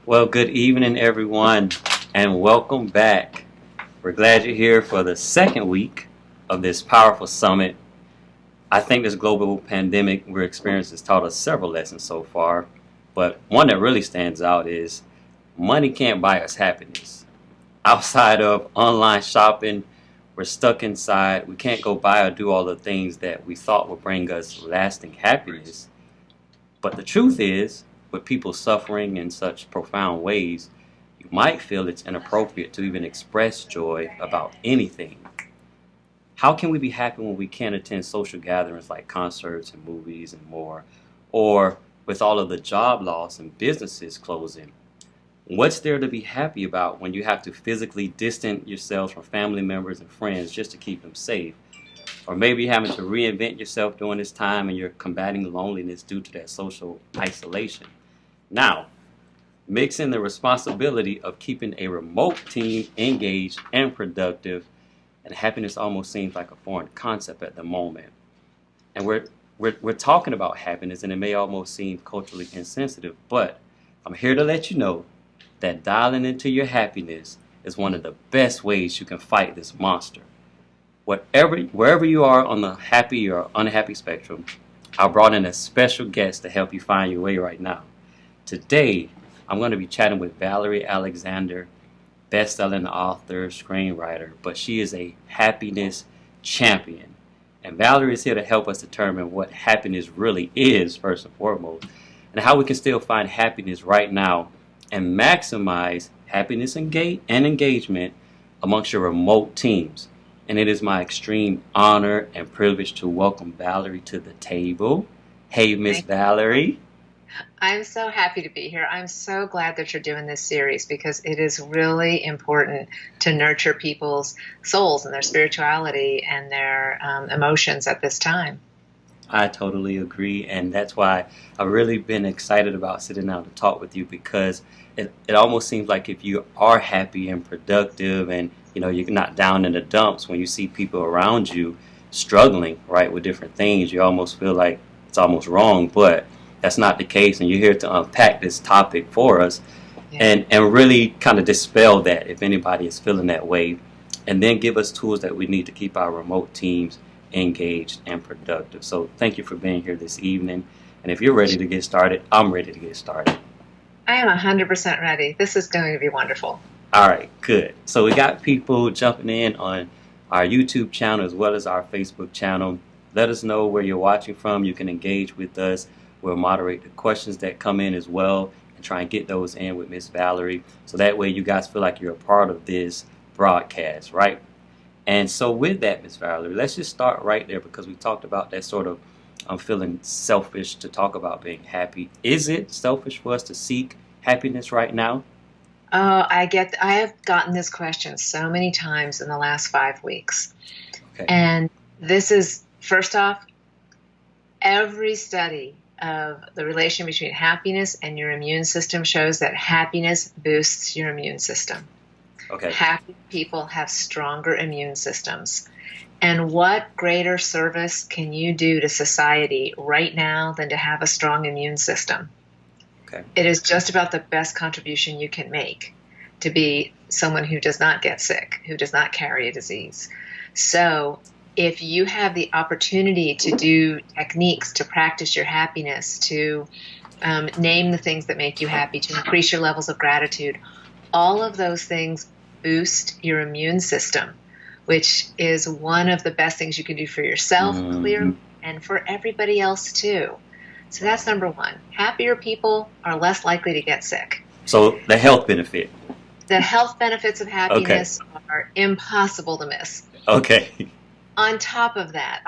Well, good evening, everyone, and welcome back. We're glad you're here for the second week of this powerful summit. I think this global pandemic we're experiencing has taught us several lessons so far, but one that really stands out is money can't buy us happiness. Outside of online shopping, we're stuck inside. We can't go buy or do all the things that we thought would bring us lasting happiness. But the truth is, with people suffering in such profound ways, you might feel it's inappropriate to even express joy about anything. How can we be happy when we can't attend social gatherings like concerts and movies and more? Or with all of the job loss and businesses closing? What's there to be happy about when you have to physically distance yourselves from family members and friends just to keep them safe? Or maybe you're having to reinvent yourself during this time and you're combating loneliness due to that social isolation. Now, mix in the responsibility of keeping a remote team engaged and productive, and happiness almost seems like a foreign concept at the moment. And we're talking about happiness, and it may almost seem culturally insensitive, but I'm here to let you know that dialing into your happiness is one of the best ways you can fight this monster. Wherever you are on the happy or unhappy spectrum, I brought in a special guest to help you find your way right now. Today, I'm going to be chatting with Valerie Alexander, best-selling author, screenwriter, but she is a happiness champion. And Valerie is here to help us determine what happiness really is, first and foremost, and how we can still find happiness right now and maximize happiness and engagement amongst your remote teams. And it is my extreme honor and privilege to welcome Valerie to the table. Hey, Miss Valerie. I'm so happy to be here. I'm so glad that you're doing this series because it is really important to nurture people's souls and their spirituality and their emotions at this time. I totally agree, and that's why I've really been excited about sitting down to talk with you, because it almost seems like if you are happy and productive and you're not down in the dumps, when you see people around you struggling, right, with different things, you almost feel like it's almost wrong, but that's not the case, and you're here to unpack this topic for us. Yeah. and really kind of dispel that if anybody is feeling that way, and then give us tools that we need to keep our remote teams engaged and productive. So thank you for being here this evening. And if you're ready to get started, I'm ready to get started. I am 100% ready. This is going to be wonderful. All right, good. So we got people jumping in on our YouTube channel as well as our Facebook channel. Let us know where you're watching from. You can engage with us. We'll moderate the questions that come in as well and try and get those in with Miss Valerie. So that way you guys feel like you're a part of this broadcast, right? And so with that, Miss Valerie, let's just start right there, because we talked about that sort of feeling selfish to talk about being happy. Is it selfish for us to seek happiness right now? Oh, I have gotten this question so many times in the last 5 weeks. Okay. And this is, first off, every study of the relation between happiness and your immune system shows that happiness boosts your immune system. Okay. Happy people have stronger immune systems. And what greater service can you do to society right now than to have a strong immune system? Okay. It is just about the best contribution you can make to be someone who does not get sick, who does not carry a disease. So if you have the opportunity to do techniques to practice your happiness, to name the things that make you happy, to increase your levels of gratitude, all of those things boost your immune system, which is one of the best things you can do for yourself, clearly, and for everybody else too. So that's number one. Happier people are less likely to get sick. So the health benefit. The health benefits of happiness are impossible to miss. Okay. On top of that,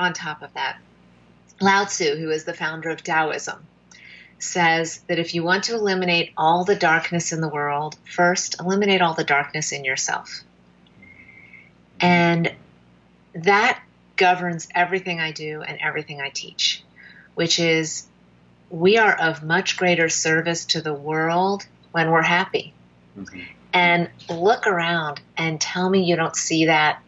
Lao Tzu, who is the founder of Taoism, says that if you want to eliminate all the darkness in the world, first eliminate all the darkness in yourself. And that governs everything I do and everything I teach, which is we are of much greater service to the world when we're happy. Mm-hmm. And look around and tell me you don't see that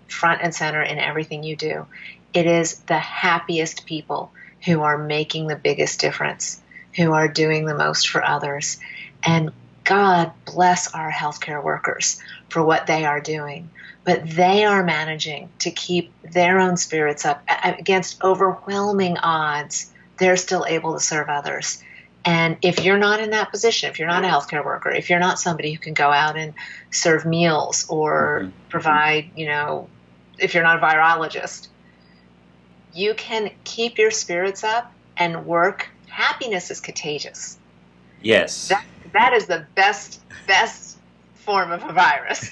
front and center in everything you do. It is the happiest people who are making the biggest difference, who are doing the most for others. And God bless our healthcare workers for what they are doing. But they are managing to keep their own spirits up against overwhelming odds. They're still able to serve others. And if you're not in that position, if you're not a healthcare worker, if you're not somebody who can go out and serve meals or provide, if you're not a virologist, you can keep your spirits up and work. Happiness is contagious. Yes. That is the best form of a virus.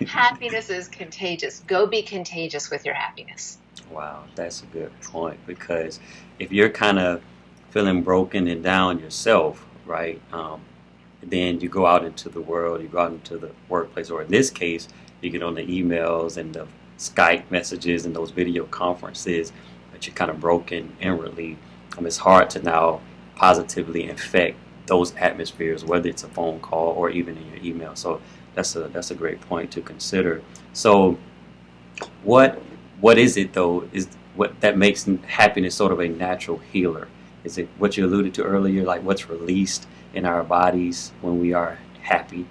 Happiness is contagious. Go be contagious with your happiness. Wow, that's a good point, because if you're kind of feeling broken and down yourself, right, then you go out into the world, you go out into the workplace, or in this case, you get on the emails and the Skype messages and those video conferences, but you're kind of broken inwardly. It's hard to now positively infect those atmospheres, whether it's a phone call or even in your email. So that's a great point to consider. So what is it though, is what that makes happiness sort of a natural healer? Is it what you alluded to earlier, like what's released in our bodies when we are happy?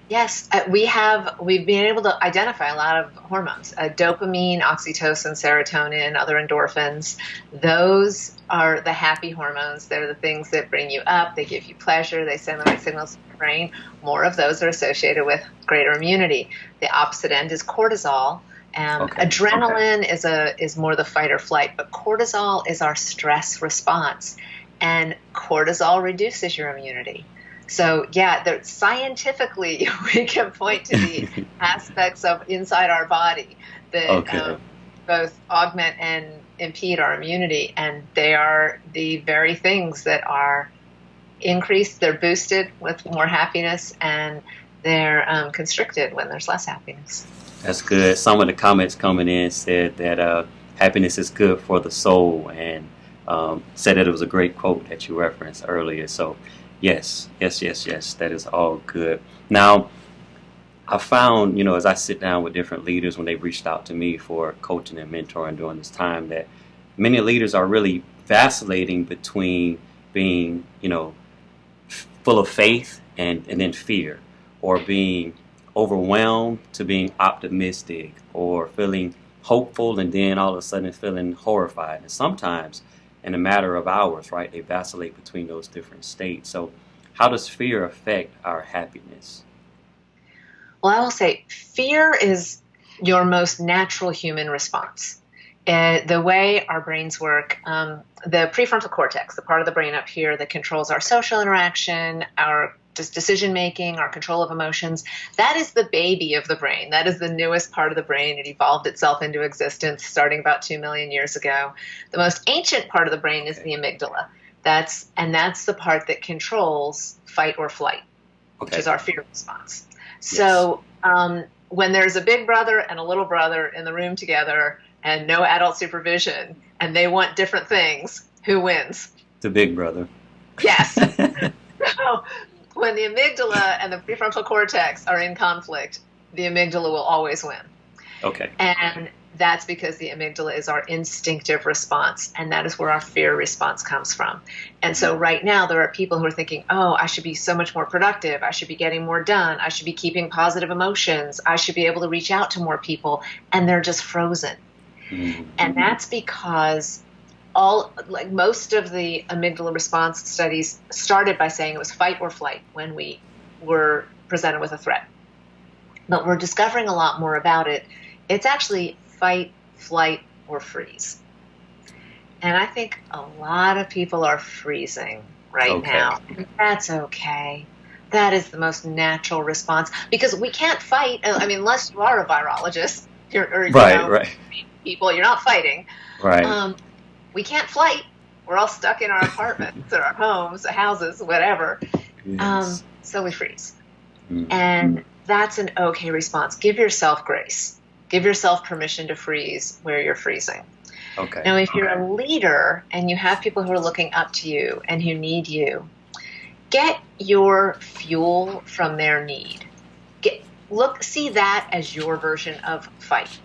Yes, we've been able to identify a lot of hormones, dopamine, oxytocin, serotonin, other endorphins. Those are the happy hormones. They're the things that bring you up. They give you pleasure. They send the right signals to your brain. More of those are associated with greater immunity. The opposite end is cortisol. Adrenaline is more the fight or flight, but cortisol is our stress response, and cortisol reduces your immunity. So yeah, scientifically we can point to the aspects of inside our body that both augment and impede our immunity, and they are the very things that are increased. They're boosted with more happiness, and they're constricted when there's less happiness. That's good. Some of the comments coming in said that happiness is good for the soul, and said that it was a great quote that you referenced earlier. So yes, that is all good. Now, I found, as I sit down with different leaders when they've reached out to me for coaching and mentoring during this time, that many leaders are really vacillating between being, full of faith and then fear, or being overwhelmed to being optimistic, or feeling hopeful and then all of a sudden feeling horrified. And sometimes in a matter of hours, right, they vacillate between those different states. So how does fear affect our happiness? Well, I will say fear is your most natural human response. The way our brains work, the prefrontal cortex, the part of the brain up here that controls our social interaction, our decision-making, our control of emotions, that is the baby of the brain. That is the newest part of the brain. It evolved itself into existence starting about 2 million years ago. The most ancient part of the brain is the amygdala. That's the part that controls fight or flight, which is our fear response. Yes. So when there's a big brother and a little brother in the room together and no adult supervision, and they want different things, who wins? The big brother. Yes. So when the amygdala and the prefrontal cortex are in conflict, the amygdala will always win. Okay. And that's because the amygdala is our instinctive response, and that is where our fear response comes from. And so right now there are people who are thinking, oh, I should be so much more productive. I should be getting more done. I should be keeping positive emotions. I should be able to reach out to more people. And they're just frozen. Mm-hmm. And that's because most of the amygdala response studies started by saying it was fight or flight when we were presented with a threat. But we're discovering a lot more about it. It's actually fight, flight, or freeze. And I think a lot of people are freezing right now. That's okay. That is the most natural response, because we can't fight. I mean, unless you are a virologist right. People, you're not fighting. Right. We can't flight. We're all stuck in our apartments or our homes, houses, whatever. Yes. So we freeze. Mm-hmm. And that's an okay response. Give yourself grace. Give yourself permission to freeze where you're freezing. Okay. Now, if you're a leader and you have people who are looking up to you and who need you, get your fuel from their need. See that as your version of fight.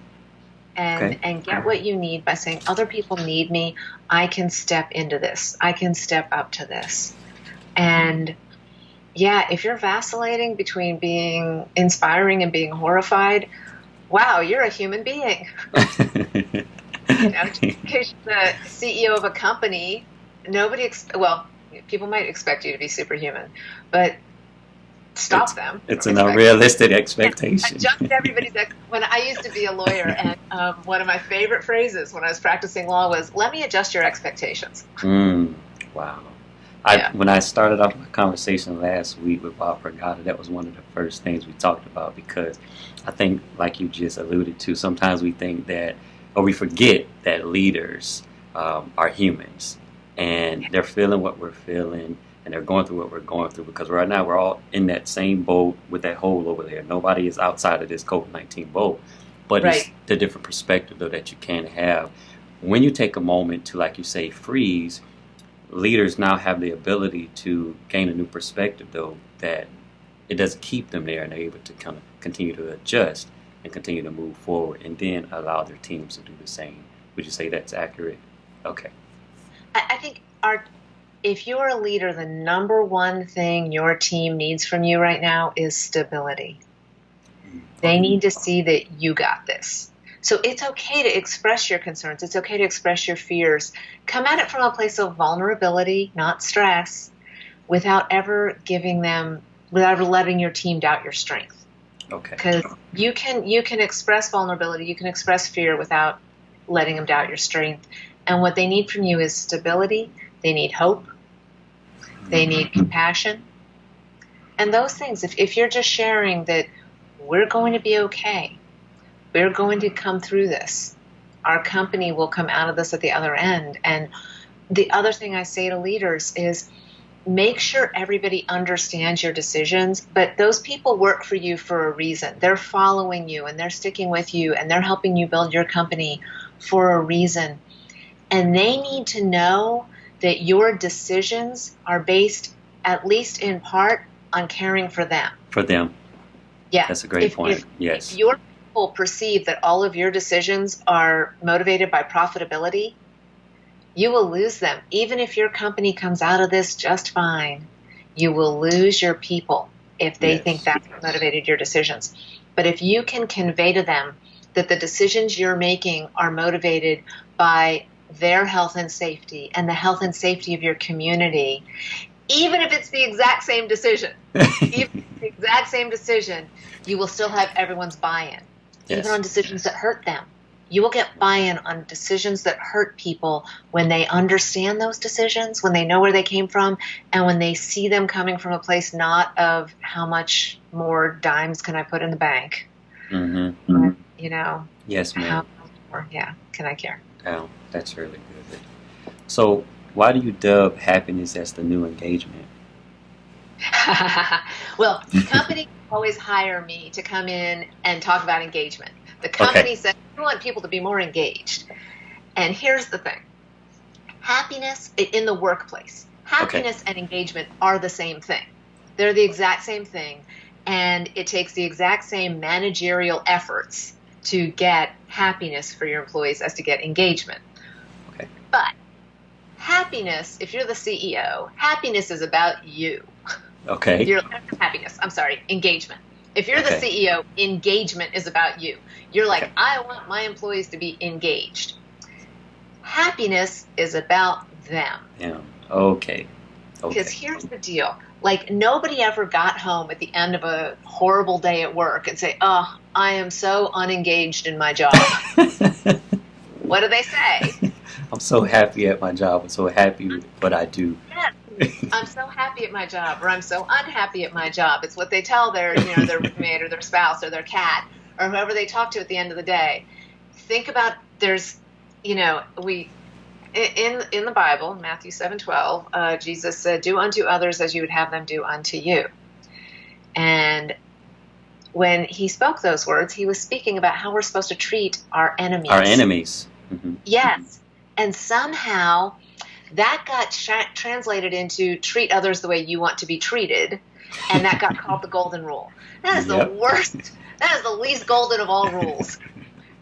And get what you need by saying, other people need me. I can step into this. I can step up to this. And yeah, if you're vacillating between being inspiring and being horrified, wow, you're a human being. Just because you're the CEO of a company, well, people might expect you to be superhuman, but stop them. It's an unrealistic expectation. Adjust everybody's. When I used to be a lawyer, and one of my favorite phrases when I was practicing law was, "Let me adjust your expectations." Wow. When I started off my conversation last week with Bob Pergata, that was one of the first things we talked about, because I think, like you just alluded to, sometimes we think that, or we forget that leaders are humans, and they're feeling what we're feeling, and they're going through what we're going through, because right now we're all in that same boat with that hole over there. Nobody is outside of this COVID-19 boat, but Right. It's the different perspective, though, that you can have. When you take a moment to, like you say, freeze, leaders now have the ability to gain a new perspective, though, that it doesn't keep them there, and they're able to kind of continue to adjust and continue to move forward, and then allow their teams to do the same. Would you say that's accurate? Okay. I think if you're a leader, the number one thing your team needs from you right now is stability. They need to see that you got this. So it's okay to express your concerns. It's okay to express your fears. Come at it from a place of vulnerability, not stress, without ever letting your team doubt your strength. Okay. Because you can express vulnerability, you can express fear without letting them doubt your strength. And what they need from you is stability. They need hope. They need compassion. And those things, if you're just sharing that we're going to be okay, we're going to come through this, our company will come out of this at the other end. And the other thing I say to leaders is make sure everybody understands your decisions, but those people work for you for a reason. They're following you, and they're sticking with you, and they're helping you build your company for a reason. And they need to know that your decisions are based, at least in part, on caring for them. For them. Yeah. That's a great point. Yes. If your people perceive that all of your decisions are motivated by profitability, you will lose them. Even if your company comes out of this just fine, you will lose your people if they think that's what motivated your decisions. But if you can convey to them that the decisions you're making are motivated by their health and safety and the health and safety of your community, even if it's the exact same decision, you will still have everyone's buy-in, even on decisions that hurt them. You will get buy-in on decisions that hurt people when they understand those decisions, when they know where they came from, and when they see them coming from a place not of how much more dimes can I put in the bank, but, yes, ma'am. How much more, can I care? Oh, that's really good. So why do you dub happiness as the new engagement? Well, companies always hire me to come in and talk about engagement. The company said, we want people to be more engaged. And here's the thing. Happiness in the workplace, happiness and engagement are the same thing. They're the exact same thing. And it takes the exact same managerial efforts to get happiness for your employees as to get engagement. Okay. But happiness, if you're the CEO, happiness is about you. Okay. Engagement. If you're the CEO, engagement is about you. You're like, I want my employees to be engaged. Happiness is about them. Yeah. Okay. Because here's the deal. Like, nobody ever got home at the end of a horrible day at work and say, oh, I am so unengaged in my job. What do they say? I'm so happy at my job. I'm so happy with what I do. Yes. I'm so happy at my job, or I'm so unhappy at my job. It's what they tell their roommate or their spouse or their cat or whoever they talk to at the end of the day. Think about in the Bible, Matthew 7:12, Jesus said, "Do unto others as you would have them do unto you." And when he spoke those words, he was speaking about how we're supposed to treat our enemies. Our enemies. Mm-hmm. Yes, and somehow that got translated into treat others the way you want to be treated, and that got called the golden rule. That is the worst. That is the least golden of all rules.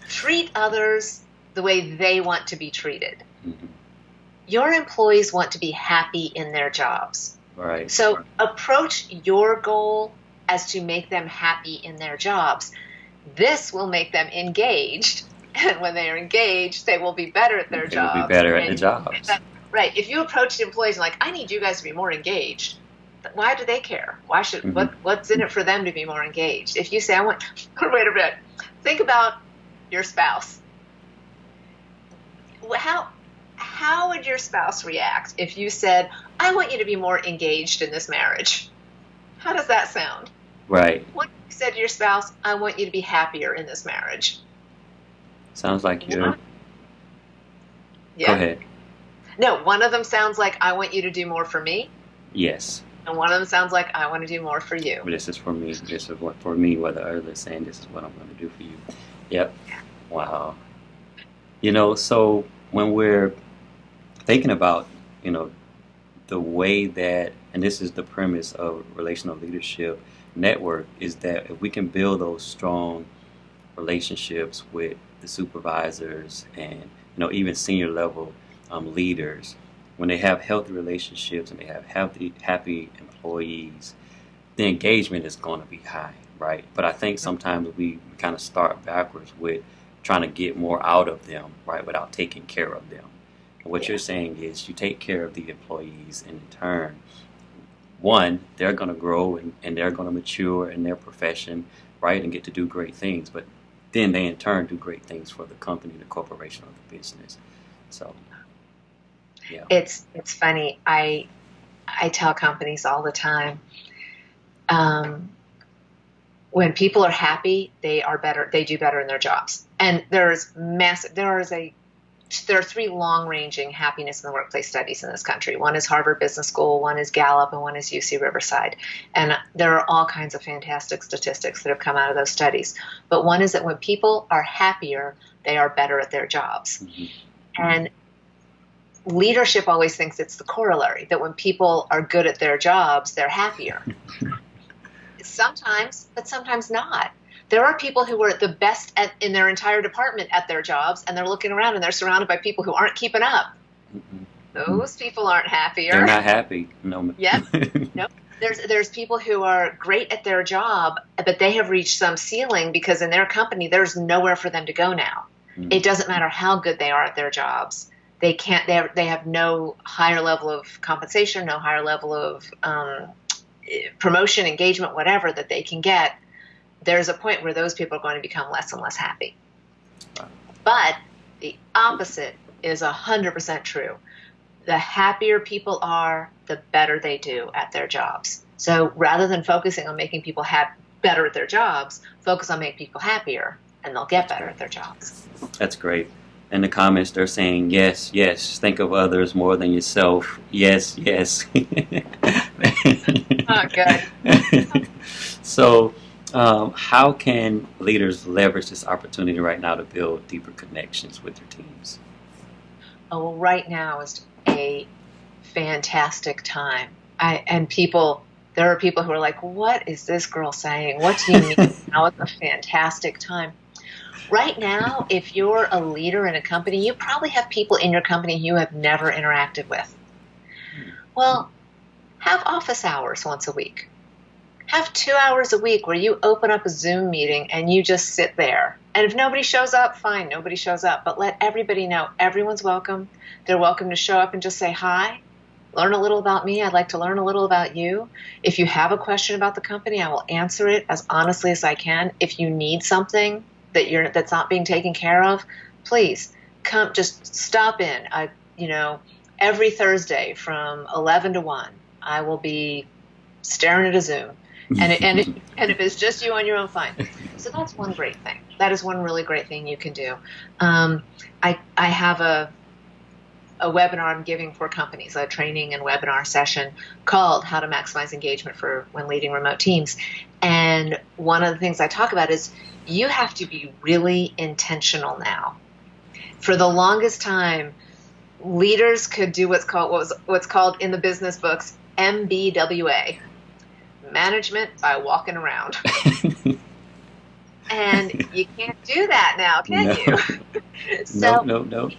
Treat others the way they want to be treated. Mm-hmm. Your employees want to be happy in their jobs. Right. So approach your goal as to make them happy in their jobs. This will make them engaged. And when they are engaged, they will be better at their They will be jobs. better at the jobs. Right. If you approach employees and like, I need you guys to be more engaged, why do they care? Why should what's in it for them to be more engaged? If you say, I want, wait a minute, think about your spouse. How would your spouse react if you said, I want you to be more engaged in this marriage? How does that sound? Right. What if you said to your spouse, I want you to be happier in this marriage? Sounds like you're... Yeah. Go ahead. No, one of them sounds like, I want you to do more for me. Yes. And one of them sounds like, I want to do more for you. This is for me. This is what for me, what the other is saying, this is what I'm going to do for you. Yep. Wow. So when we're thinking about, the way that, and this is the premise of relational leadership network, is that if we can build those strong relationships with the supervisors and, even senior level leaders, when they have healthy relationships and they have happy employees, the engagement is going to be high, right? But I think sometimes we kind of start backwards with trying to get more out of them, right, without taking care of them. And what you're saying is you take care of the employees, and in turn, one, they're going to grow and they're going to mature in their profession, right, and get to do great things. But then they in turn do great things for the company, the corporation, or the business. So, yeah. It's funny. I tell companies all the time, when people are happy, they are better. They do better in their jobs. And there are 3 long-ranging happiness in the workplace studies in this country. One is Harvard Business School, one is Gallup, and one is UC Riverside. And there are all kinds of fantastic statistics that have come out of those studies. But one is that when people are happier, they are better at their jobs. Mm-hmm. And leadership always thinks it's the corollary, that when people are good at their jobs, they're happier. Sometimes, but sometimes not. There are people who are the best in their entire department at their jobs, and they're looking around and they're surrounded by people who aren't keeping up. Mm-hmm. Those people aren't happier. They're not happy. No. Yep. Nope. There's people who are great at their job, but they have reached some ceiling because in their company there's nowhere for them to go now. Mm-hmm. It doesn't matter how good they are at their jobs. They can't. They have no higher level of compensation, no higher level of promotion, engagement, whatever that they can get. There's a point where those people are going to become less and less happy. But the opposite is 100% true. The happier people are, the better they do at their jobs. So rather than focusing on making people better at their jobs, focus on making people happier, and they'll get better at their jobs. That's great. In the comments, they're saying, yes, yes, think of others more than yourself. Yes, yes. Oh, good. So, how can leaders leverage this opportunity right now to build deeper connections with their teams? Oh, well, right now is a fantastic time. There are people who are like, what is this girl saying? What do you mean? Now it's a fantastic time. Right now, if you're a leader in a company, you probably have people in your company you have never interacted with. Well, have office hours once a week. Have 2 hours a week where you open up a Zoom meeting and you just sit there. And if nobody shows up, fine, nobody shows up. But let everybody know everyone's welcome. They're welcome to show up and just say hi. Learn a little about me. I'd like to learn a little about you. If you have a question about the company, I will answer it as honestly as I can. If you need something that's not being taken care of, please come. Just stop in. Every Thursday from 11 to 1, I will be staring at a Zoom. And if it's just you on your own, fine. So that's one great thing. That is one really great thing you can do. I have a webinar I'm giving for companies, a training and webinar session called How to Maximize Engagement for When Leading Remote Teams. And one of the things I talk about is you have to be really intentional now. For the longest time, leaders could do what's called in the business books MBWA. Management by walking around. And you can't do that now, can you? So no.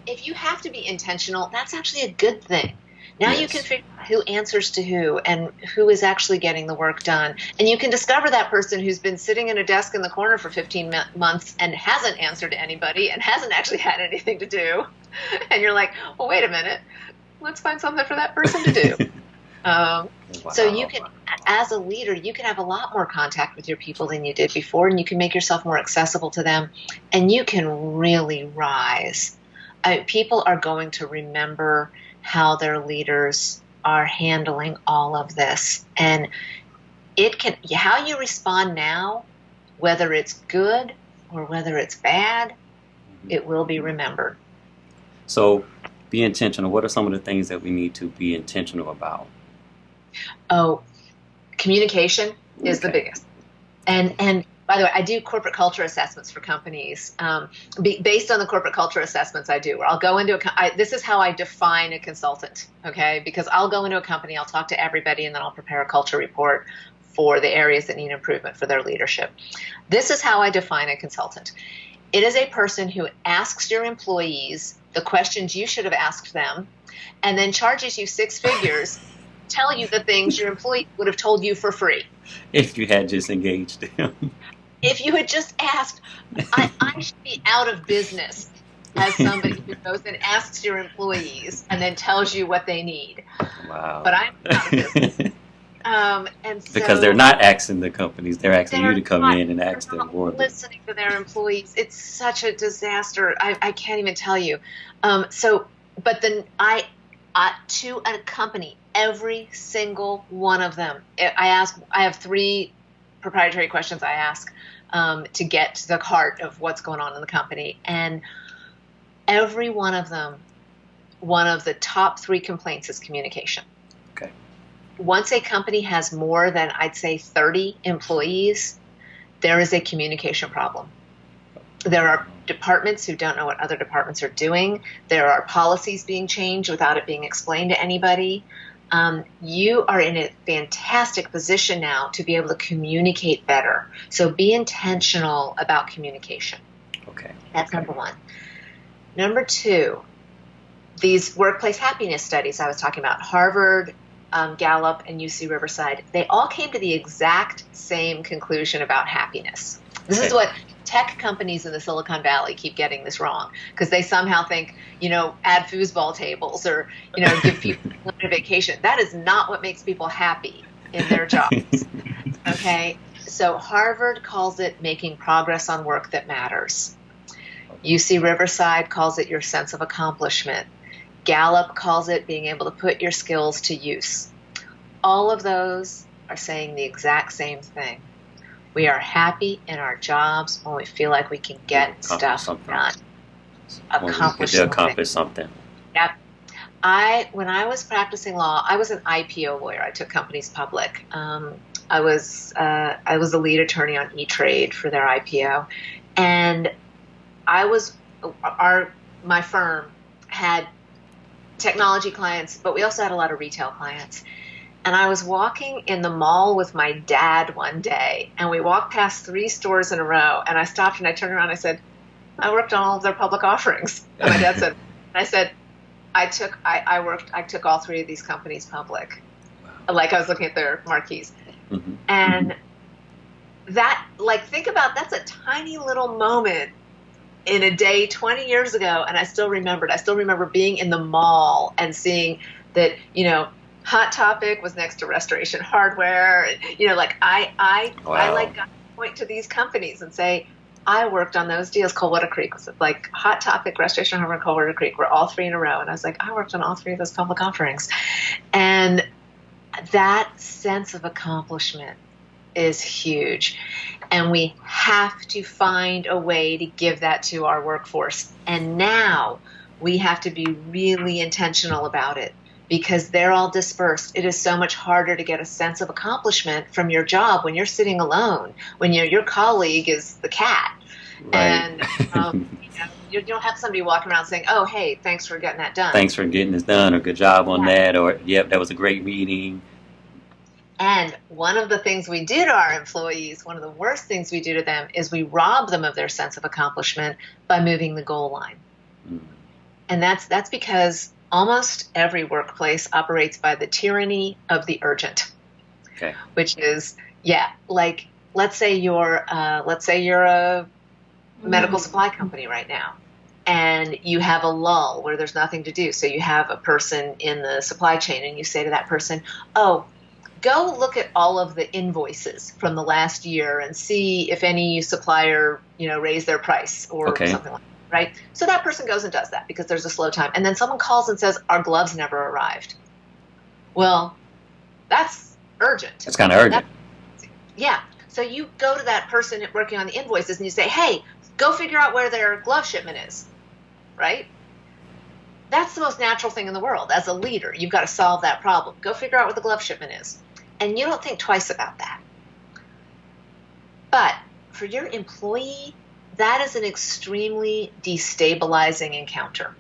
if you have to be intentional, that's actually a good thing. Now you can figure out who answers to who and who is actually getting the work done. And you can discover that person who's been sitting in a desk in the corner for 15 months and hasn't answered to anybody and hasn't actually had anything to do. And you're like, well, wait a minute. Let's find something for that person to do. Wow. So you can, as a leader, you can have a lot more contact with your people than you did before, and you can make yourself more accessible to them, and you can really rise. People are going to remember how their leaders are handling all of this. And it can, how you respond now, whether it's good or whether it's bad, it will be remembered. So be intentional. What are some of the things that we need to be intentional about? Oh, communication is the biggest. And by the way, I do corporate culture assessments for companies based on the corporate culture assessments I do. Where I'll go into this is how I define a consultant, okay? Because I'll go into a company, I'll talk to everybody, and then I'll prepare a culture report for the areas that need improvement for their leadership. This is how I define a consultant. It is a person who asks your employees the questions you should have asked them, and then charges you six figures, tell you the things your employee would have told you for free. If you had just engaged them. If you had just asked, I should be out of business as somebody who goes and asks your employees and then tells you what they need. Wow. But I'm out of business. And so, because they're not asking the companies, they're asking you to come in and ask them for them. Listening to their employees, it's such a disaster. I can't even tell you. But then I to a company, every single one of them, I have 3 proprietary questions I ask to get to the heart of what's going on in the company, and every one of them, one of the top 3 complaints is communication. Okay. Once a company has more than, I'd say, 30 employees, there is a communication problem. There are departments who don't know what other departments are doing. There are policies being changed without it being explained to anybody. You are in a fantastic position now to be able to communicate better. So be intentional about communication. Okay. That's number 1. Number 2, these workplace happiness studies I was talking about, Harvard, Gallup, and UC Riverside, they all came to the exact same conclusion about happiness. This is what tech companies in the Silicon Valley keep getting this wrong, because they somehow think, add foosball tables or, give people a vacation. That is not what makes people happy in their jobs. Okay? So Harvard calls it making progress on work that matters. UC Riverside calls it your sense of accomplishment. Gallup calls it being able to put your skills to use. All of those are saying the exact same thing. We are happy in our jobs when we feel like we can get stuff done. Accomplish something. Yep. When I was practicing law, I was an IPO lawyer. I took companies public. I was the lead attorney on E-Trade for their IPO, and my firm had technology clients, but we also had a lot of retail clients. And I was walking in the mall with my dad one day, and we walked past 3 stores in a row, and I stopped and I turned around and I said, I worked on all of their public offerings. And my dad said, I took all 3 of these companies public. Wow. Like I was looking at their marquees. Mm-hmm. And that, think about, that's a tiny little moment in a day 20 years ago, and I still remember being in the mall and seeing that, Hot Topic was next to Restoration Hardware. I got to point to these companies and say, I worked on those deals. Coldwater Creek was like Hot Topic, Restoration Hardware, and Coldwater Creek were all 3 in a row. And I was like, I worked on all 3 of those public offerings. And that sense of accomplishment is huge. And we have to find a way to give that to our workforce. And now we have to be really intentional about it, because they're all dispersed. It is so much harder to get a sense of accomplishment from your job when you're sitting alone, when your colleague is the cat. Right. And you don't have somebody walking around saying, oh, hey, thanks for getting that done. Thanks for getting this done, or good job on that, or, yep, that was a great meeting. And one of the things we do to our employees, one of the worst things we do to them, is we rob them of their sense of accomplishment by moving the goal line. Mm. And that's because almost every workplace operates by the tyranny of the urgent. Okay. Which is, like let's say you're a medical supply company right now, and you have a lull where there's nothing to do. So you have a person in the supply chain, and you say to that person, "Oh, go look at all of the invoices from the last year and see if any supplier, raised their price or something like that." Right? So that person goes and does that because there's a slow time. And then someone calls and says, "Our gloves never arrived." Well, that's urgent. It's kind of urgent. Yeah. So you go to that person working on the invoices and you say, "Hey, go figure out where their glove shipment is." Right? That's the most natural thing in the world. As a leader, you've got to solve that problem. Go figure out where the glove shipment is. And you don't think twice about that. But for your employee, that is an extremely destabilizing encounter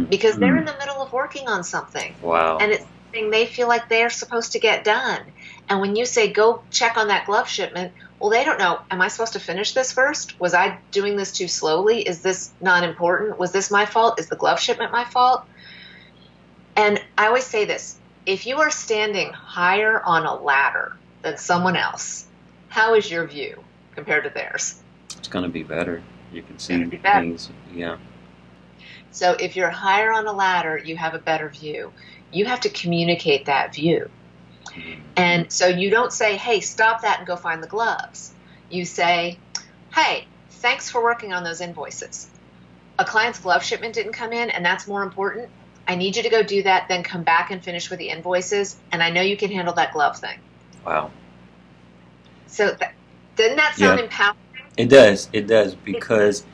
because they're in the middle of working on something. Wow. And it's something they feel like they're supposed to get done. And when you say, "Go check on that glove shipment," well, they don't know, am I supposed to finish this first? Was I doing this too slowly? Is this not important? Was this my fault? Is the glove shipment my fault? And I always say this, if you are standing higher on a ladder than someone else, how is your view compared to theirs? It's going to be better. You can see things. Yeah. So if you're higher on a ladder, you have a better view. You have to communicate that view. And so you don't say, "Hey, stop that and go find the gloves." You say, "Hey, thanks for working on those invoices. A client's glove shipment didn't come in, and that's more important. I need you to go do that, then come back and finish with the invoices. And I know you can handle that glove thing." Wow. So doesn't that sound empowering? It does. It does, because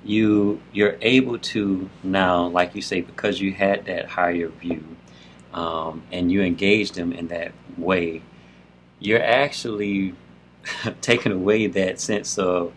you're able to now, like you say, because you had that higher view, and you engage them in that way, you're actually taking away that sense of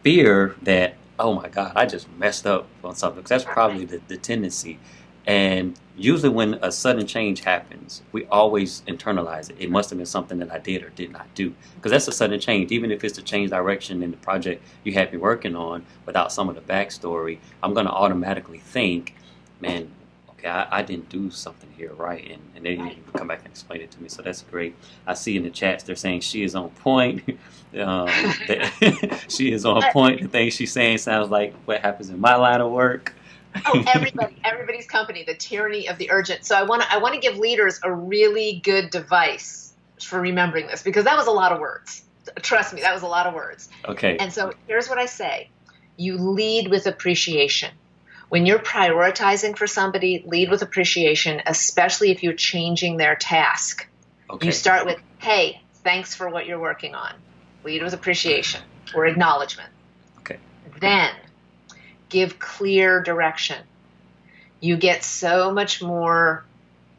fear that, "Oh my God, I just messed up on something." Because that's probably the tendency. And usually when a sudden change happens, we always internalize it. It must have been something that I did or did not do. Because that's a sudden change. Even if it's to change direction in the project you have me working on without some of the backstory, I'm going to automatically think, "Man, okay, I didn't do something here, right?" And they didn't even come back and explain it to me. So that's great. I see in the chats they're saying she is on point. She is on point. The things she's saying sounds like what happens in my line of work. Oh, everybody's company, the tyranny of the urgent. So I want to give leaders a really good device for remembering this, because that was a lot of words. Trust me, that was a lot of words. Okay. And so here's what I say. You lead with appreciation. When you're prioritizing for somebody, lead with appreciation, especially if you're changing their task. Okay. You start with, "Hey, thanks for what you're working on." Lead with appreciation or acknowledgement. Okay. Then give clear direction. You get so much more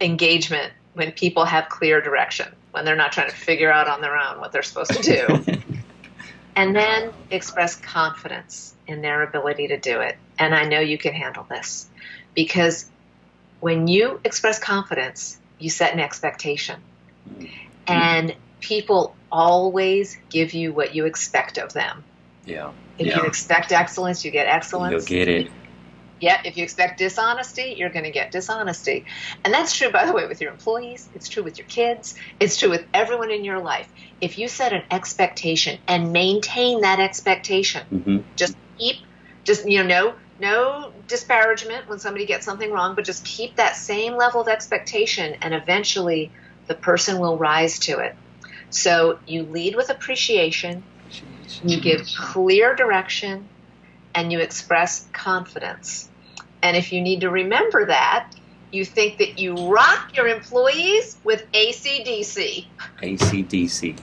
engagement when people have clear direction, when they're not trying to figure out on their own what they're supposed to do. And then express confidence in their ability to do it. And I know you can handle this, because when you express confidence, you set an expectation. And people always give you what you expect of them. Yeah. If you expect excellence, you get excellence. You'll get it. Yeah, if you expect dishonesty, you're going to get dishonesty. And that's true, by the way, with your employees. It's true with your kids. It's true with everyone in your life. If you set an expectation and maintain that expectation, no disparagement when somebody gets something wrong, but just keep that same level of expectation, and eventually the person will rise to it. So you lead with appreciation, you give clear direction, and you express confidence. And if you need to remember that, you think that you rock your employees with AC/DC. AC/DC.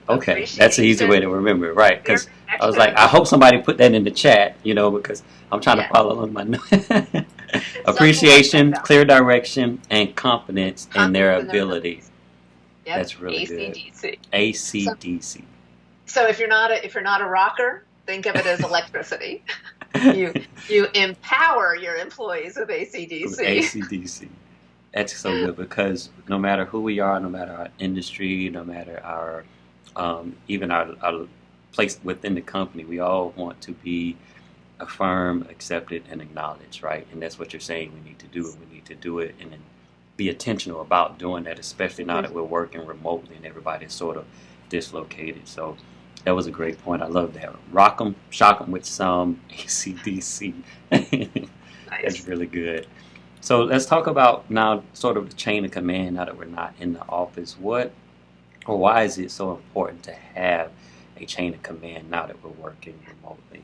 Okay, that's an easy way to remember, right? Because I was like, I hope somebody put that in the chat, because I'm trying to follow on my notes. Appreciation, clear direction, and confidence in their ability. Yep. That's really AC/DC. good. AC/DC. So if you're not a rocker, think of it as electricity. You empower your employees with AC/DC. AC/DC. That's so good, because no matter who we are, no matter our industry, no matter our even our place within the company, we all want to be affirm, accept it, and acknowledge, right? And that's what you're saying we need to do. We need to do it and then be intentional about doing that, especially now that we're working remotely and everybody's sort of dislocated. So that was a great point. I love that. Rock 'em, shock 'em with some ACDC. That's really good. So let's talk about now sort of the chain of command now that we're not in the office. What or why is it so important to have a chain of command now that we're working remotely?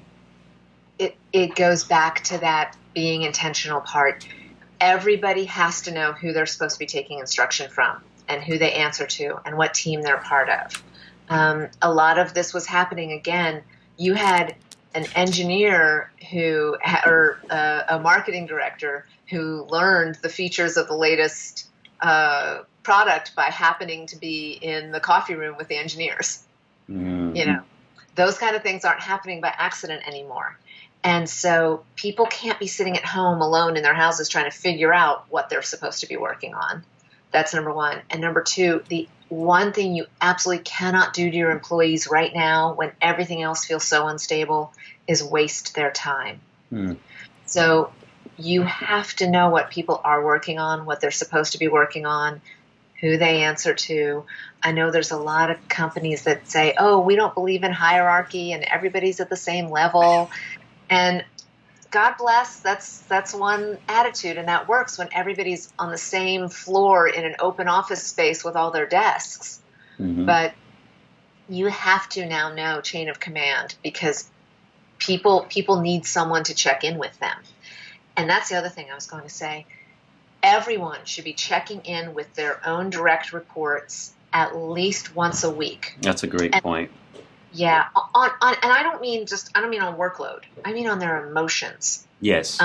It goes back to that being intentional part. Everybody has to know who they're supposed to be taking instruction from and who they answer to and what team they're part of. A lot of this was happening again. You had an engineer or a marketing director who learned the features of the latest product by happening to be in the coffee room with the engineers. Mm-hmm. You know, those kind of things aren't happening by accident anymore. And so people can't be sitting at home alone in their houses trying to figure out what they're supposed to be working on. That's number one. And number two, the one thing you absolutely cannot do to your employees right now when everything else feels so unstable is waste their time. So you have to know what people are working on, what they're supposed to be working on, who they answer to. I know there's a lot of companies that say, oh, we don't believe in hierarchy and everybody's at the same level. And God bless, that's one attitude, and that works when everybody's on the same floor in an open office space with all their desks. Mm-hmm. But you have to now know chain of command because people need someone to check in with them. And that's the other thing I was going to say. Everyone should be checking in with their own direct reports at least once a week. That's a great point. Yeah, on and I don't mean on workload. I mean on their emotions. Yes.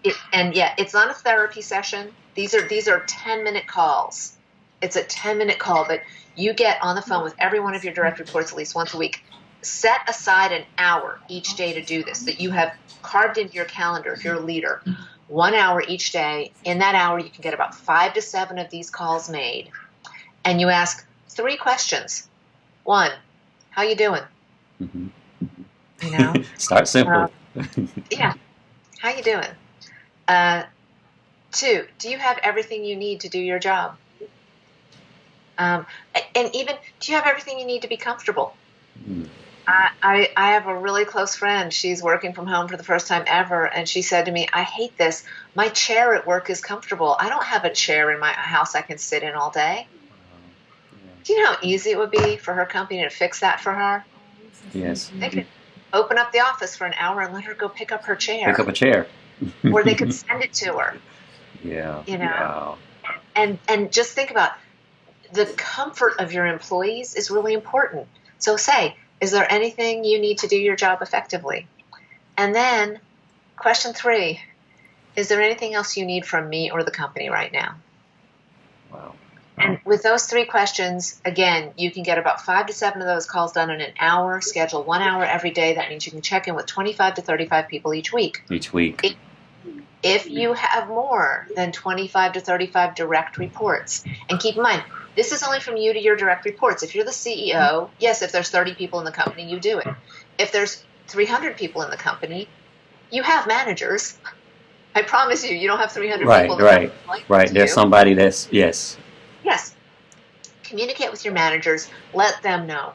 It's not a therapy session. These are 10-minute calls. It's a 10-minute call, but you get on the phone with every one of your direct reports at least once a week. Set aside an hour each day to do this that you have carved into your calendar if you're a leader. 1 hour each day. In that hour, you can get about 5 to 7 of these calls made. And you ask 3 questions. 1, how you doing? Mm-hmm. You know, start simple. Yeah, how you doing? 2, do you have everything you need to do your job? And even, do you have everything you need to be comfortable? Mm. I have a really close friend. She's working from home for the first time ever, and she said to me, I hate this. My chair at work is comfortable. I don't have a chair in my house I can sit in all day. Do you know how easy it would be for her company to fix that for her? Yes. They could open up the office for an hour and let her go pick up her chair. Pick up a chair. Or they could send it to her. Yeah. You know? Wow. And just think about the comfort of your employees is really important. So say, is there anything you need to do your job effectively? And then question 3, is there anything else you need from me or the company right now? Wow. And with those 3 questions, again, you can get about 5 to 7 of those calls done in an hour. Schedule 1 hour every day. That means you can check in with 25 to 35 people each week. If you have more than 25 to 35 direct reports, and keep in mind, this is only from you to your direct reports. If you're the CEO, yes, if there's 30 people in the company, you do it. If there's 300 people in the company, you have managers. I promise you, you don't have 300 people. Right. There's somebody that's, yes. Yes. Communicate with your managers. Let them know.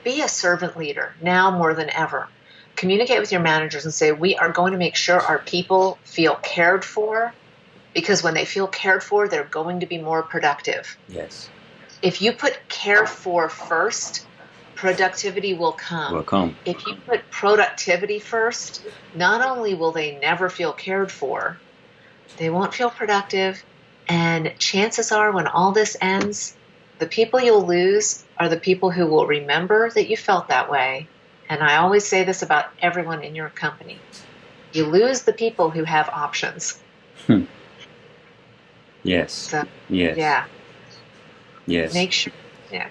Be a servant leader now more than ever. Communicate with your managers and say, we are going to make sure our people feel cared for, because when they feel cared for, they're going to be more productive. Yes. If you put care for first, productivity will come. If you put productivity first, not only will they never feel cared for, they won't feel productive. And chances are when all this ends, the people you'll lose are the people who will remember that you felt that way. And I always say this about everyone in your company. You lose the people who have options. Yes. So, yes. Yeah. Yes. Make sure. Yeah.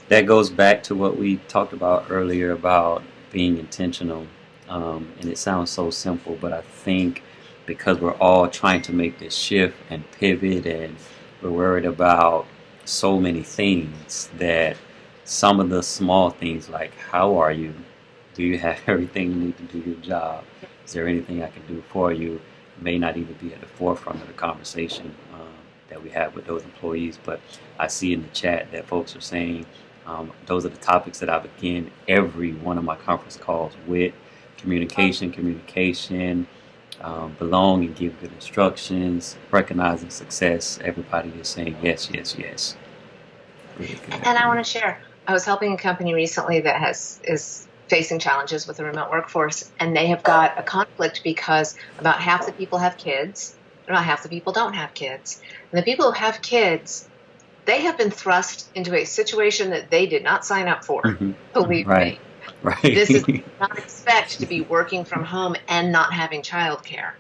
That goes back to what we talked about earlier about being intentional. And it sounds so simple, but I think because we're all trying to make this shift and pivot and we're worried about so many things that some of the small things like how are you Do you have everything you need to do your job? Is there anything I can do for you? It may not even be at the forefront of the conversation that we have with those employees, but I see in the chat that folks are saying those are the topics that I begin every one of my conference calls with: communication, belong and give good instructions, recognizing success. Everybody is saying yes, yes, yes. Really good. And I want to share. I was helping a company recently that is facing challenges with the remote workforce, and they have got a conflict because about half the people have kids, and about half the people don't have kids. And the people who have kids, they have been thrust into a situation that they did not sign up for. Mm-hmm. Believe me. Right. This is not expect to be working from home and not having childcare.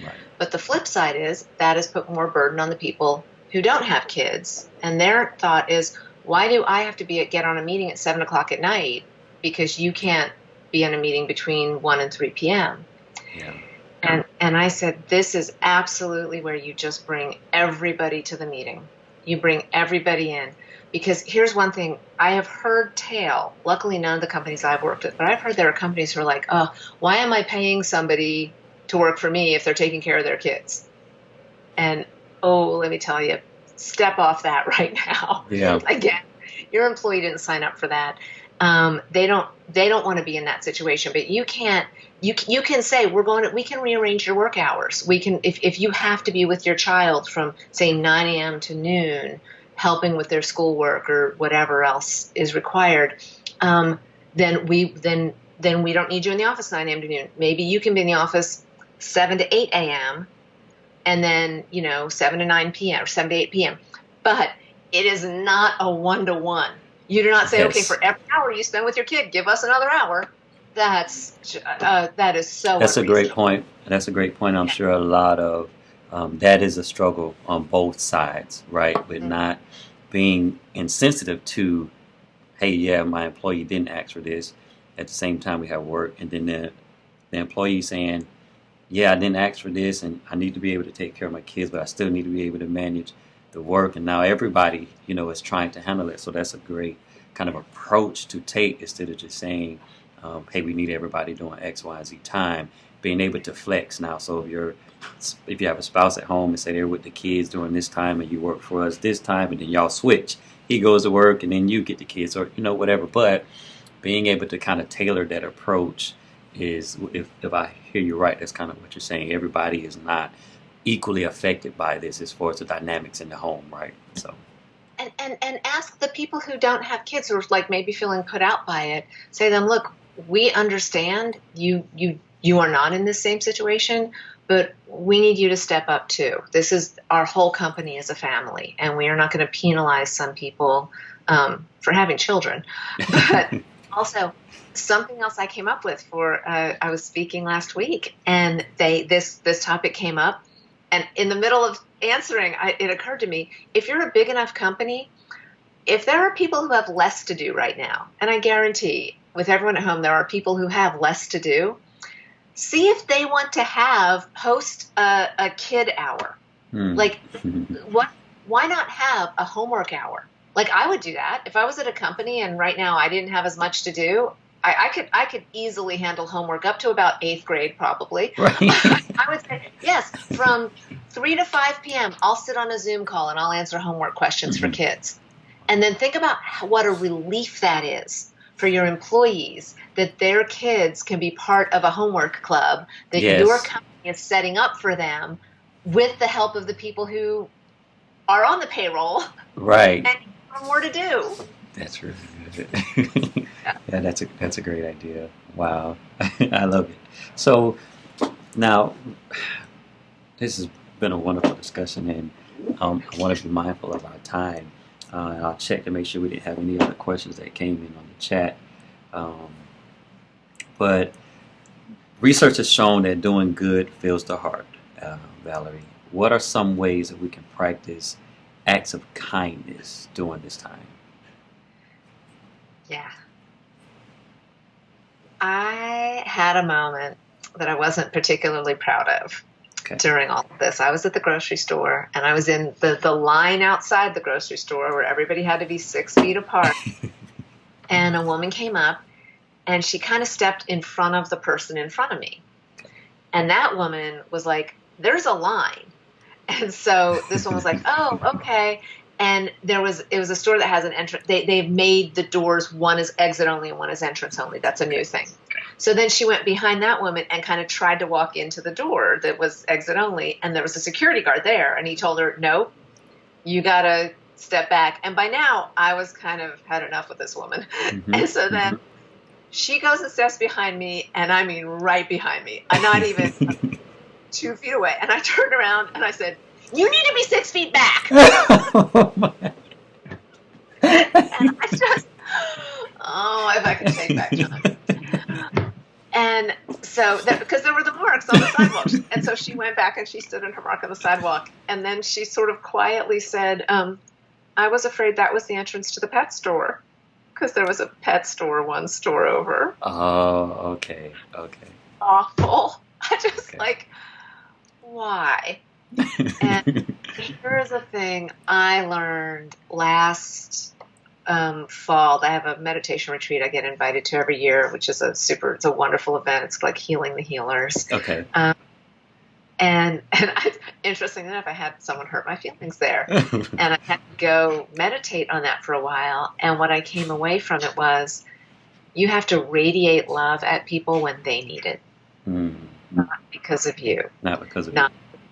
Right. But the flip side is that has put more burden on the people who don't have kids. And their thought is, why do I have to get on a meeting at 7 o'clock at night because you can't be in a meeting between 1 and 3 p.m.? Yeah. And I said, this is absolutely where you just bring everybody to the meeting. You bring everybody in. Because here's one thing, I have heard tale, luckily none of the companies I've worked with, but I've heard there are companies who are like, oh, why am I paying somebody to work for me if they're taking care of their kids? And, let me tell you, step off that right now. Yeah. Again, your employee didn't sign up for that. They don't want to be in that situation, but you can say, we can rearrange your work hours. We can, if you have to be with your child from say 9 a.m. to noon, helping with their schoolwork or whatever else is required, then we don't need you in the office 9 a.m. to noon. Maybe you can be in the office 7 to 8 a.m. and then 7 to 9 p.m. or 7 to 8 p.m. But it is not a 1-to-1. You do not say, yes, okay, for every hour you spend with your kid, give us another hour. That is so. That's a great point. That's a great point. I'm sure a lot of that is a struggle on both sides, right? With not being insensitive to, hey, yeah, my employee didn't ask for this. At the same time, we have work, and then the employee saying, yeah, I didn't ask for this, and I need to be able to take care of my kids, but I still need to be able to manage the work. And now everybody, is trying to handle it. So that's a great kind of approach to take instead of just saying, hey, we need everybody doing X, Y, Z time. Being able to flex now. So if you have a spouse at home and say they're with the kids during this time and you work for us this time, and then y'all switch, he goes to work and then you get the kids, or whatever. But being able to kind of tailor that approach is, if I hear you right, that's kind of what you're saying. Everybody is not equally affected by this as far as the dynamics in the home, right? So. And ask the people who don't have kids, or like maybe feeling put out by it, say to them, look, we understand you are not in this same situation, but we need you to step up too. This is our whole company as a family, and we are not going to penalize some people for having children. But also, something else I came up with I was speaking last week, and this topic came up, and in the middle of answering, it occurred to me, if you're a big enough company, if there are people who have less to do right now, and I guarantee with everyone at home there are people who have less to do, see if they want to host a kid hour. Like, why not have a homework hour? Like, I would do that. If I was at a company and right now I didn't have as much to do, I could easily handle homework up to about 8th grade probably. Right. I would say, yes, from 3 to 5 p.m., I'll sit on a Zoom call and I'll answer homework questions for kids. And then think about what a relief that is for your employees, that their kids can be part of a homework club that your company is setting up for them with the help of the people who are on the payroll. Right. And have more to do. That's really good. Yeah, that's a great idea. Wow. I love it. So now, this has been a wonderful discussion, and I want to be mindful of our time. And I'll check to make sure we didn't have any other questions that came in on the chat. But research has shown that doing good fills the heart. Valerie, what are some ways that we can practice acts of kindness during this time? Yeah. I had a moment that I wasn't particularly proud of during all of this. I was at the grocery store, and I was in the line outside the grocery store where everybody had to be 6 feet apart. And a woman came up, and she kind of stepped in front of the person in front of me. And that woman was like, there's a line. And so this one was like, oh, okay. And it was a store that has an entrance. They've made the doors, one is exit only and one is entrance only. That's a new thing. So then she went behind that woman and kind of tried to walk into the door that was exit only. And there was a security guard there. And he told her, no, you got to step back. And by now I was kind of had enough with this woman. Mm-hmm. And so then she goes and steps behind me. And I mean, right behind me. I'm not even 2 feet away. And I turned around and I said, you need to be 6 feet back. Oh, my. And I just, if I could take back time. And so, because there were the marks on the sidewalk. And so she went back and she stood in her mark on the sidewalk. And then she sort of quietly said, I was afraid that was the entrance to the pet store. Because there was a pet store one store over. Oh, okay. Awful. I just why? And here's a thing I learned last fall. I have a meditation retreat I get invited to every year, which is it's a wonderful event. It's like Healing the Healers. Okay. And interestingly enough, I had someone hurt my feelings there. And I had to go meditate on that for a while. And what I came away from it was, you have to radiate love at people when they need it. Not because of you. Not because of you.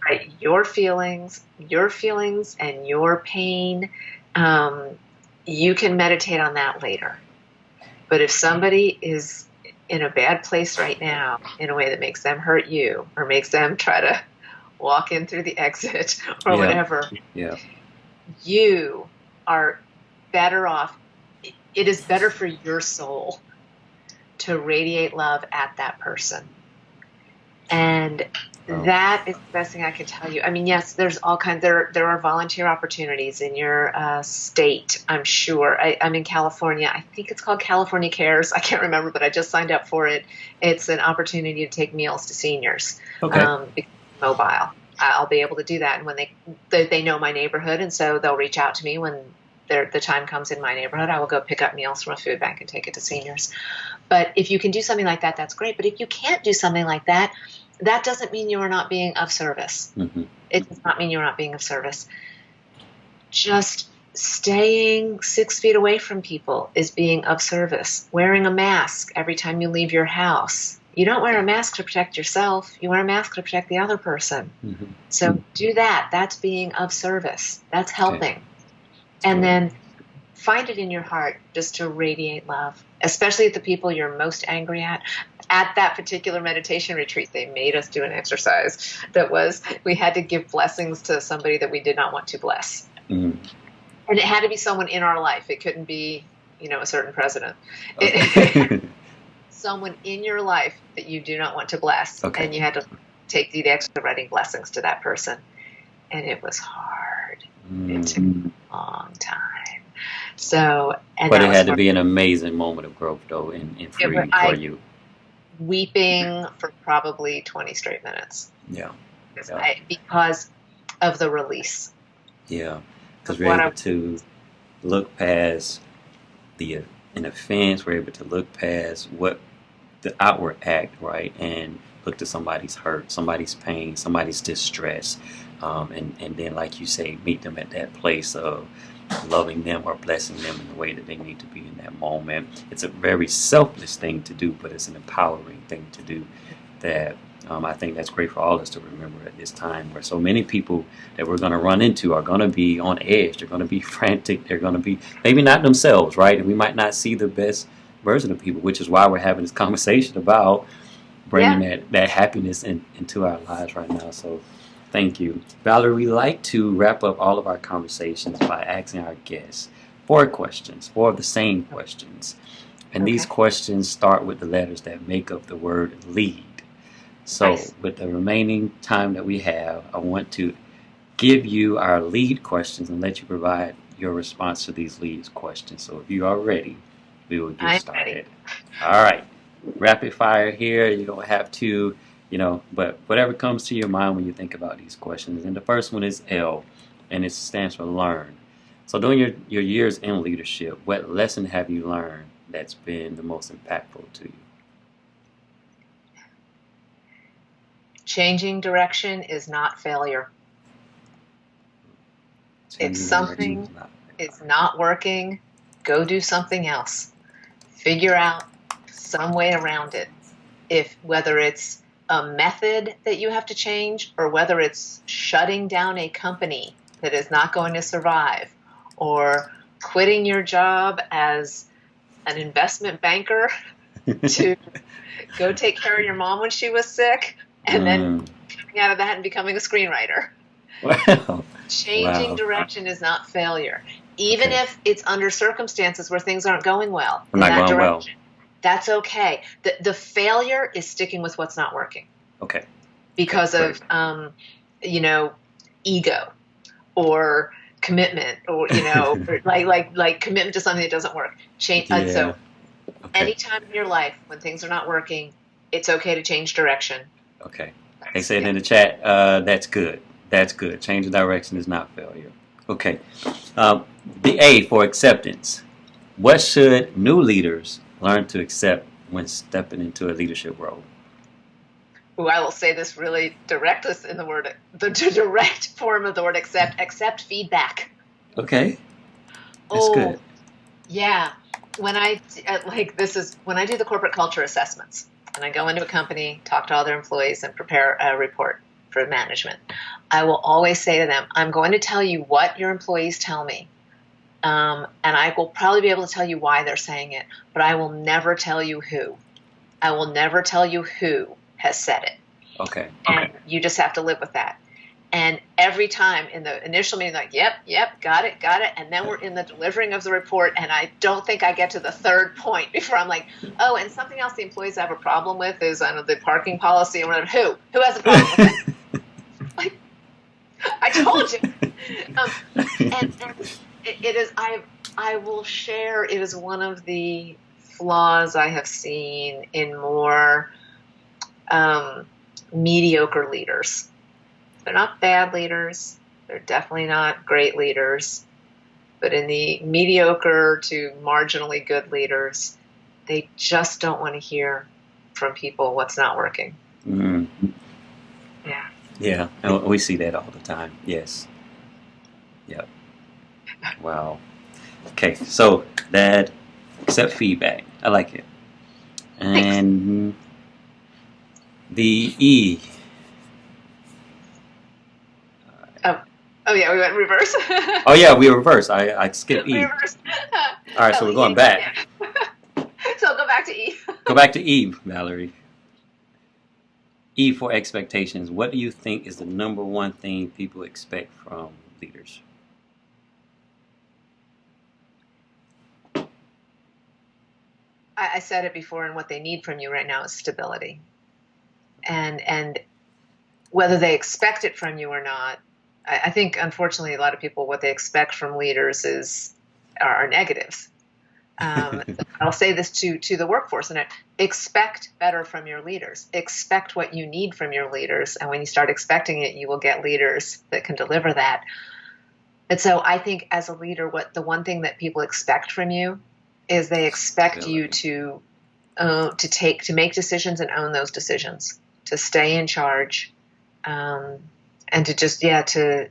Right, your feelings and your pain, you can meditate on that later. But if somebody is in a bad place right now in a way that makes them hurt you or makes them try to walk in through the exit or whatever, you are better off. It is better for your soul to radiate love at that person. And that is the best thing I can tell you. I mean, yes, there's all kinds. There are volunteer opportunities in your state, I'm sure. I'm in California. I think it's called California Cares. I can't remember, but I just signed up for it. It's an opportunity to take meals to seniors. Okay. Mobile. I'll be able to do that. And when they know my neighborhood, and so they'll reach out to me when the time comes in my neighborhood. I will go pick up meals from a food bank and take it to seniors. But if you can do something like that, that's great. But if you can't do something like that, that doesn't mean you are not being of service. Mm-hmm. It does not mean you're not being of service. Just staying 6 feet away from people is being of service. Wearing a mask every time you leave your house. You don't wear a mask to protect yourself. You wear a mask to protect the other person. Mm-hmm. So do that. That's being of service. That's helping. Okay. And then find it in your heart just to radiate love, especially at the people you're most angry at. At that particular meditation retreat, they made us do an exercise that was, we had to give blessings to somebody that we did not want to bless. Mm-hmm. And it had to be someone in our life. It couldn't be, a certain president. Okay. Someone in your life that you do not want to bless. Okay. And you had to take the extra writing blessings to that person. And it was hard. Mm-hmm. It took a long time. But it had to be an amazing moment of growth, though, and freeing for you. Weeping for probably 20 straight minutes. Yeah. Because of the release. Yeah. Because we're able to look past an offense. We're able to look past what the outward act, right? And look to somebody's hurt, somebody's pain, somebody's distress. And then, like you say, meet them at that place of loving them or blessing them in the way that they need to be in that moment. It's a very selfless thing to do, but it's an empowering thing to do that I think that's great for all of us to remember at this time where so many people that we're going to run into are going to be on edge. They're going to be frantic. They're going to be maybe not themselves, right? And we might not see the best version of people, which is why we're having this conversation about bringing that happiness into our lives right now. So thank you. Valerie, we like to wrap up all of our conversations by asking our guests 4 questions, 4 of the same questions. And these questions start with the letters that make up the word lead. So with the remaining time that we have, I want to give you our lead questions and let you provide your response to these lead questions. So if you are ready, we will get started. Ready. All right. Rapid fire here. You don't have to, but whatever comes to your mind when you think about these questions. And the first one is L, and it stands for learn. So during your years in leadership, what lesson have you learned that's been the most impactful to you? Changing direction is not failure. If something is not working, go do something else. Figure out some way around it. Whether it's a method that you have to change, or whether it's shutting down a company that is not going to survive, or quitting your job as an investment banker to go take care of your mom when she was sick, and then coming out of that and becoming a screenwriter. Wow. Changing direction is not failure. Even if it's under circumstances where things aren't going well. Not going well. That's okay. The failure is sticking with what's not working. Okay. Because of, ego or commitment, or, or like commitment to something that doesn't work. Change. Yeah. So anytime in your life when things are not working, it's okay to change direction. Okay. They said in the chat, that's good. That's good. Change of direction is not failure. Okay. The A for acceptance. What should new leaders learn to accept when stepping into a leadership role? Ooh, I will say this really direct, in the direct form of the word accept. Accept feedback. Okay. That's good. Yeah. When I do the corporate culture assessments, and I go into a company, talk to all their employees, and prepare a report for management, I will always say to them, I'm going to tell you what your employees tell me. And I will probably be able to tell you why they're saying it, but I will never tell you who. I will never tell you who has said it. Okay. And you just have to live with that. And every time in the initial meeting, like, yep, got it. And then we're in the delivering of the report, and I don't think I get to the third point before I'm like, oh, and something else the employees have a problem with is the parking policy or whatever. Who has a problem with it? Like, I told you. And it is, I will share, it is one of the flaws I have seen in more mediocre leaders. They're not bad leaders. They're definitely not great leaders. But in the mediocre to marginally good leaders, they just don't want to hear from people what's not working. Mm. Yeah. Yeah, we see that all the time. Yes. Yep. Wow. Okay, so that accept feedback. I like it. And Thanks. the E. Oh yeah, we went reverse. Oh yeah, we reverse. I skipped E. Reverse. All right, so we're going back. Yeah. So I'll go back to E. Go back to E, Valerie. E for expectations. What do you think is the number one thing people expect from leaders? I said it before, and what they need from you right now is stability. And whether they expect it from you or not, I think, unfortunately, a lot of people, what they expect from leaders are negatives. I'll say this to the workforce, and expect better from your leaders. Expect what you need from your leaders, and when you start expecting it, you will get leaders that can deliver that. And so I think as a leader, the one thing that people expect from you is they expect you to make decisions and own those decisions, to stay in charge, and to just to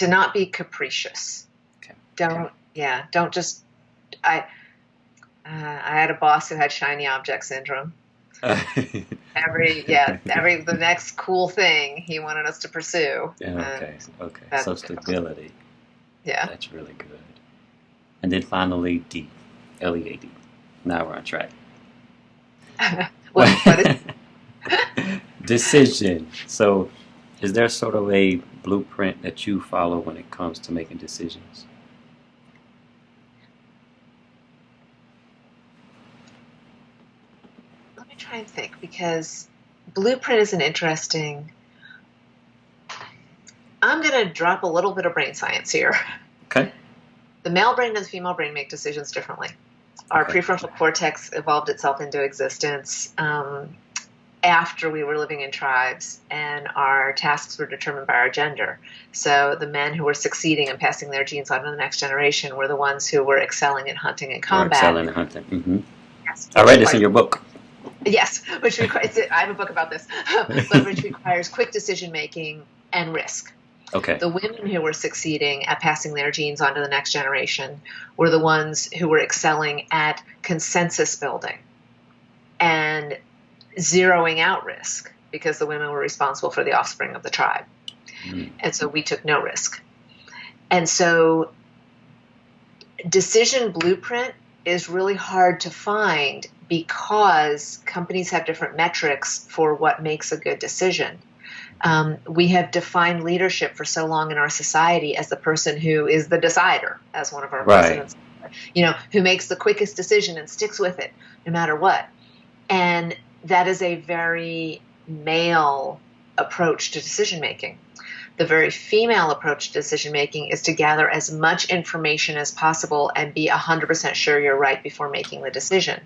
not be capricious. Okay. Don't just. I had a boss who had shiny object syndrome. The next cool thing he wanted us to pursue. Okay. So stability. Yeah. That's really good. And then finally D, LEAD. Now we're on track. What is decision? So, is there sort of a blueprint that you follow when it comes to making decisions? Let me try and think, because blueprint is an interesting. I'm going to drop a little bit of brain science here. Okay. The male brain and the female brain make decisions differently. Our prefrontal cortex evolved itself into existence after we were living in tribes and our tasks were determined by our gender. So the men who were succeeding and passing their genes on to the next generation were the ones who were excelling in hunting and combat. Excelling in hunting. Mm-hmm. Yes, I read this in your book. Yes, which requires, I have a book about this, but which requires quick decision making and risk. Okay. The women who were succeeding at passing their genes on to the next generation were the ones who were excelling at consensus building and zeroing out risk, because the women were responsible for the offspring of the tribe. Mm. And so we took no risk. And so decision blueprint is really hard to find because companies have different metrics for what makes a good decision. We have defined leadership for so long in our society as the person who is the decider, as one of our presidents, who makes the quickest decision and sticks with it no matter what. And that is a very male approach to decision making. The very female approach to decision making is to gather as much information as possible and be 100% sure you're right before making the decision.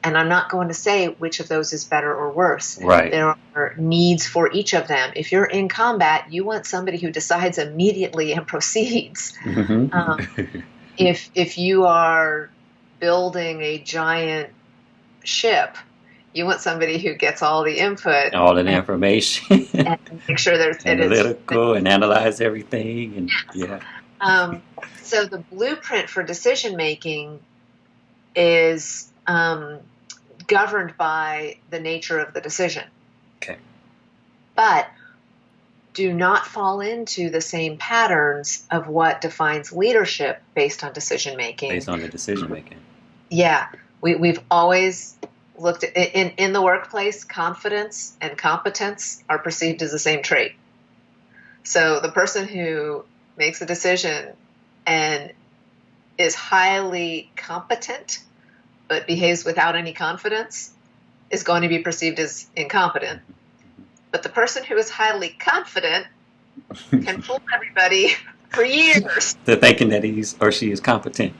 And I'm not going to say which of those is better or worse. Right. There are needs for each of them. If you're in combat, you want somebody who decides immediately and proceeds. Mm-hmm. If you are building a giant ship, you want somebody who gets all the input, all the information, and make sure there's analytical and analyze everything. And yes. So the blueprint for decision making is governed by the nature of the decision. Okay. But do not fall into the same patterns of what defines leadership based on decision making. Based on the decision making. Yeah, we've always looked at, in the workplace, confidence and competence are perceived as the same trait. So the person who makes a decision and is highly competent but behaves without any confidence is going to be perceived as incompetent. But the person who is highly confident can fool everybody for years. They're thinking that he's or she is competent.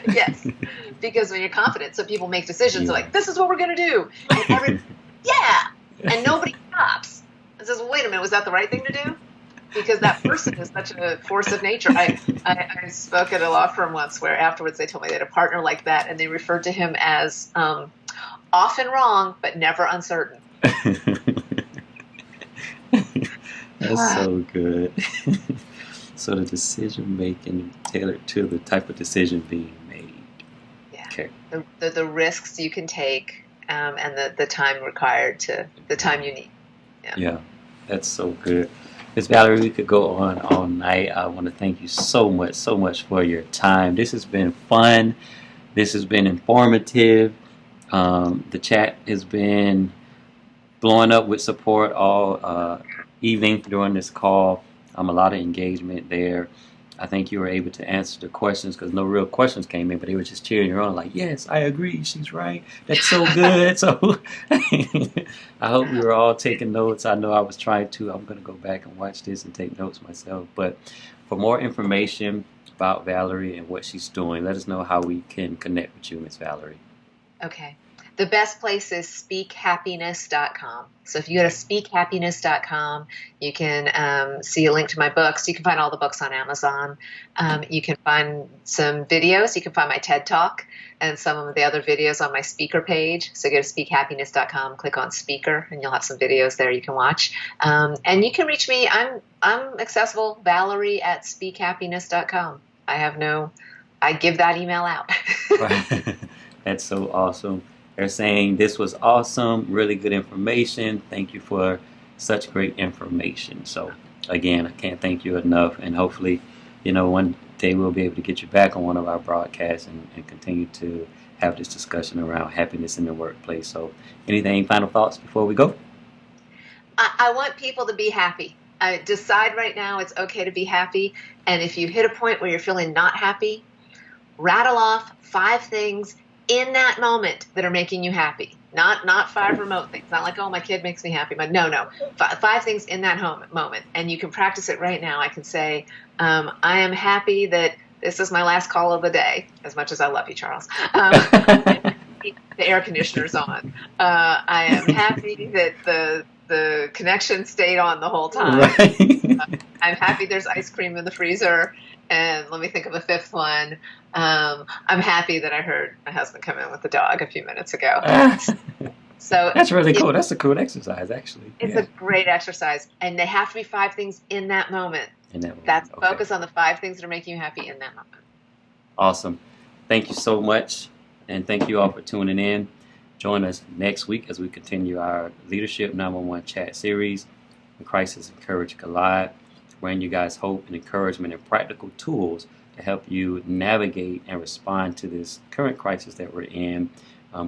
Yes, because when you're confident, so people make decisions like, this is what we're going to do. And and nobody stops and says, well, wait a minute, was that the right thing to do? Because that person is such a force of nature. I spoke at a law firm once where afterwards they told me they had a partner like that, and they referred to him as often wrong, but never uncertain. That's so good. So the decision making tailored to the type of decision being made. Yeah. Okay. The risks you can take and the time required to the time you need. Yeah, that's so good. Ms. Valerie, we could go on all night. I want to thank you so much for your time. This has been fun. This has been informative. The chat has been blowing up with support all evening during this call. A lot of engagement there. I think you were able to answer the questions because no real questions came in, but they were just cheering you on like, yes, I agree, she's right. That's so good. So I hope we were all taking notes. I know I was trying to. I'm going to go back and watch this and take notes myself. But for more information about Valerie and what she's doing, let us know how we can connect with you, Ms. Valerie. Okay. The best place is speakhappiness.com. So if you go to speakhappiness.com, you can see a link to my books. You can find all the books on Amazon. You can find some videos. You can find my TED Talk and some of the other videos on my speaker page. So go to speakhappiness.com, click on speaker, and you'll have some videos there you can watch. And you can reach me. I'm accessible, Valerie at speakhappiness.com. I give that email out. That's so awesome. They're saying this was awesome, really good information. Thank you for such great information. So again, I can't thank you enough. And hopefully, one day we'll be able to get you back on one of our broadcasts and continue to have this discussion around happiness in the workplace. So anything, final thoughts before we go? I want people to be happy. Decide right now it's okay to be happy. And if you hit a point where you're feeling not happy, rattle off 5 things in that moment that are making you happy. Not 5 remote things. Not like, oh, my kid makes me happy. But no. 5 things in that moment. And you can practice it right now. I can say, I am happy that this is my last call of the day, as much as I love you, Charles. the air conditioner's on. I am happy that the connection stayed on the whole time. Right. I'm happy there's ice cream in the freezer. And let me think of a fifth one. I'm happy that I heard my husband come in with the dog a few minutes ago. So that's really cool. That's a cool exercise, actually. It's a great exercise. And they have to be 5 things in that moment. That's Okay. focus on the 5 things that are making you happy in that moment. Awesome. Thank you so much. And thank you all for tuning in. Join us next week as we continue our Leadership 911 chat series, When Crisis and Courage Collide, to bring you guys hope and encouragement and practical tools to help you navigate and respond to this current crisis that we're in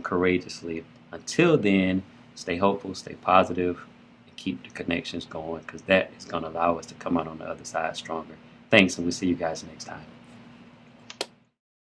courageously. Until then, stay hopeful, stay positive, and keep the connections going, because that is going to allow us to come out on the other side stronger. Thanks, and we'll see you guys next time.